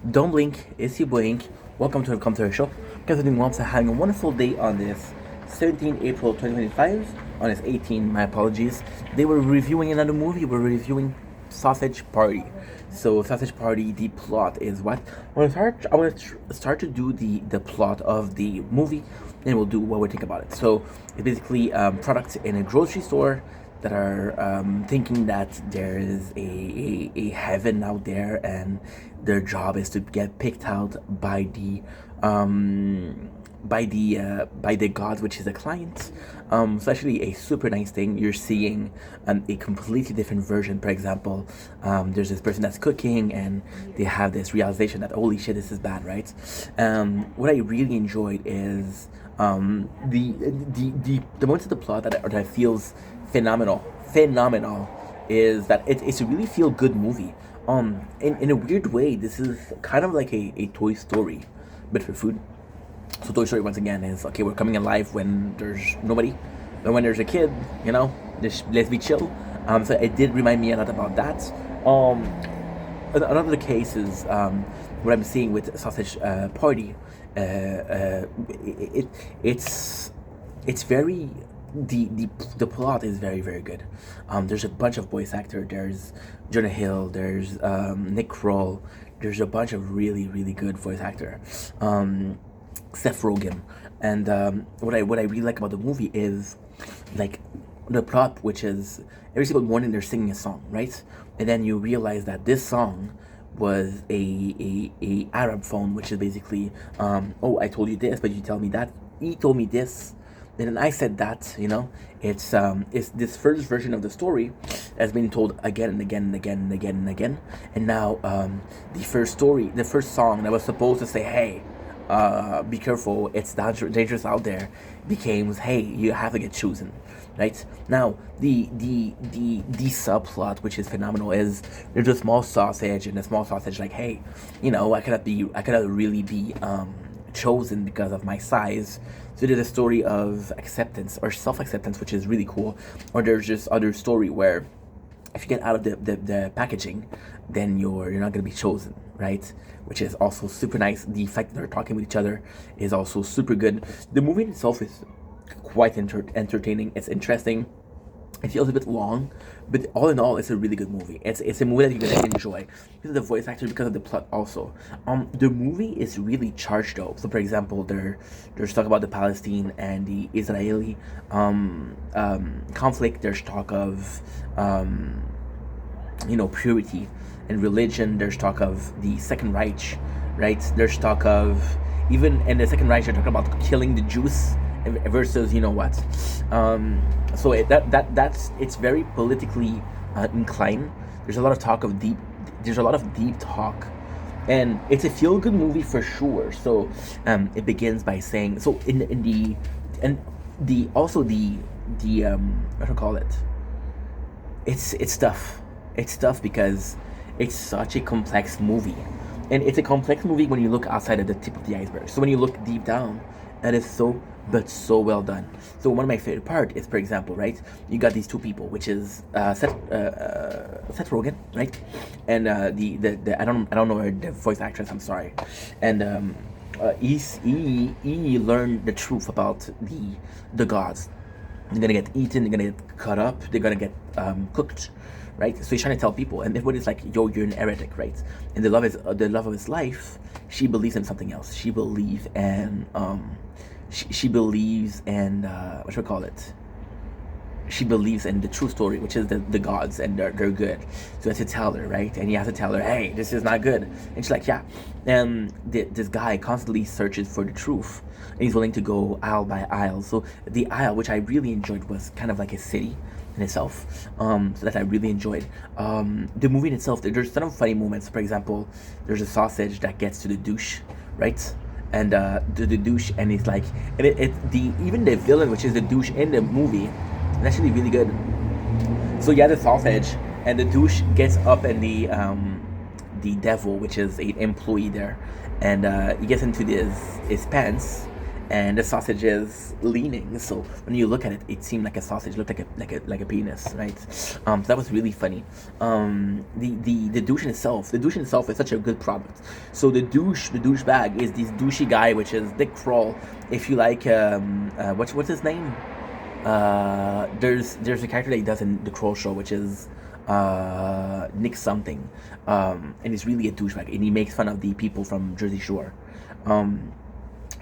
Don't blink, it's your boy Ink. Welcome to the Commentary Show. Guys are doing well, so having a wonderful day on this 17 April 2025. On this 18, my apologies. They were reviewing another movie. We're reviewing Sausage Party. So Sausage Party, the plot is what? I want to start to do the plot of the movie, and we'll do what we think about it. So it's basically products in a grocery store that are thinking that there is a heaven out there, and their job is to get picked out by the gods, which is a client. So actually a super nice thing. You're seeing a completely different version. For example, there's this person that's cooking, and they have this realization that holy shit, this is bad, right? What I really enjoyed is the moments of the plot that feels phenomenal is that it's a really feel good movie. In a weird way, this is kind of like a Toy Story, but for food. So Toy Story once again is okay. We're coming alive when there's nobody, and when there's a kid, just let's be chill. So it did remind me a lot about that. Um, Another case is what I'm seeing with Sausage Party. It's it's very the plot is very good. There's a bunch of voice actor. There's Jonah Hill. There's Nick Kroll. There's a bunch of really good voice actor. Seth Rogen, and what I really like about the movie is like the plot, which is every single morning they're singing a song, right? And then you realize that this song was a Arab phone, which is basically oh, I told you this, but you tell me that. He told me this, and then I said that. It's this first version of the story has been told again and again and again and again and again, and now the first song that was supposed to say, hey, be careful, it's dangerous out there, becomes, hey, you have to get chosen, right? Now the subplot, which is phenomenal, is there's a small sausage, and a small sausage like, hey, I cannot really be chosen because of my size. So there's a story of acceptance or self-acceptance, which is really cool. Or there's just other story where if you get out of the packaging, then you're not gonna be chosen, right? Which is also super nice. The fact that they're talking with each other is also super good. The movie itself is quite entertaining. It's interesting. It feels a bit long, but all in all, it's a really good movie. It's a movie that you're gonna enjoy because of the voice actors, because of the plot also. The movie is really charged though. So for example, there's talk about the Palestine and the Israeli conflict. There's talk of purity and religion. There's talk of the Second Reich, right? There's talk of, even in the Second Reich, they're talking about killing the Jews versus what. So that's it's very politically inclined. There's a lot of talk of deep. There's a lot of deep talk, and it's a feel good movie for sure. So it begins by saying, so in the and the also the what do I call it? It's tough. It's tough because it's such a complex movie, and it's a complex movie when you look outside of the tip of the iceberg. So when you look deep down, it is so well done. So one of my favorite part is, for example, right? You got these two people, which is Seth Rogen, right? And the I don't know the voice actress. I'm sorry, and he learned the truth about the gods. They're gonna get eaten. They're gonna get cut up. They're gonna get cooked, right? So he's trying to tell people, and everybody's like, "Yo, you're an heretic," right? And the love of his life. She believes in something else. She believes in she believes in what should we call it? She believes in the true story, which is the gods, and they're good. So you have to tell her, right? And you have to tell her, hey, this is not good. And she's like, yeah. And this guy constantly searches for the truth, and he's willing to go aisle by aisle. So the aisle, which I really enjoyed, was kind of like a city in itself. So that I really enjoyed. The movie in itself, there's some funny moments. For example, there's a sausage that gets to the douche, right? And the douche, and it's like, and the even the villain, which is the douche in the movie, is actually really good. So you have the sausage, and the douche gets up in the devil, which is an employee there, and he gets into his pants, and the sausage is leaning. So when you look at it, it seemed like a sausage, looked like a penis, right? So that was really funny. The douche in itself is such a good product. So the douchebag is this douchey guy, which is Dick Kroll. If you like, what's his name? There's a character that he does in the Kroll show, which is Nick something, and he's really a douchebag, and he makes fun of the people from Jersey Shore. Um,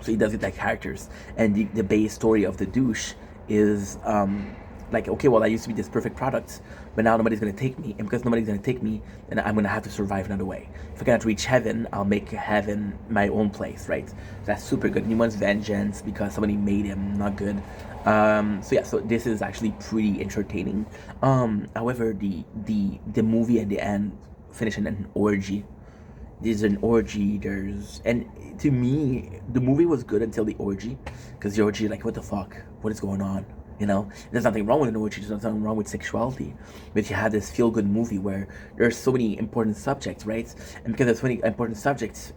so he does it like characters, and the base story of the douche is like, okay, well, I used to be this perfect product, but now nobody's gonna take me, and because nobody's gonna take me, then I'm gonna have to survive another way. If I cannot reach heaven, I'll make heaven my own place, right? So that's super good. And he wants vengeance because somebody made him not good. So yeah, so this is actually pretty entertaining. However, the movie at the end finish in an orgy. There's an orgy. And to me, the movie was good until the orgy, because the orgy, like, what the fuck, what is going on? You know, there's nothing wrong with an orgy. There's nothing wrong with sexuality, but you have this feel-good movie where there's so many important subjects, right? And because there's so many important subjects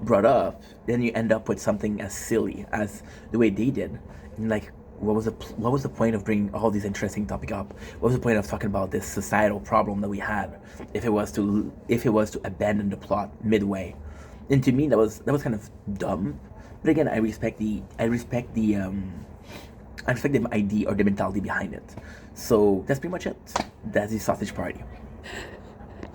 brought up, then you end up with something as silly as the way they did. And like, what was the point of bringing all these interesting topic up? What was the point of talking about this societal problem that we had if it was to abandon the plot midway? And to me, that was kind of dumb. But again, I respect the idea or the mentality behind it. So that's pretty much it. That's the sausage party.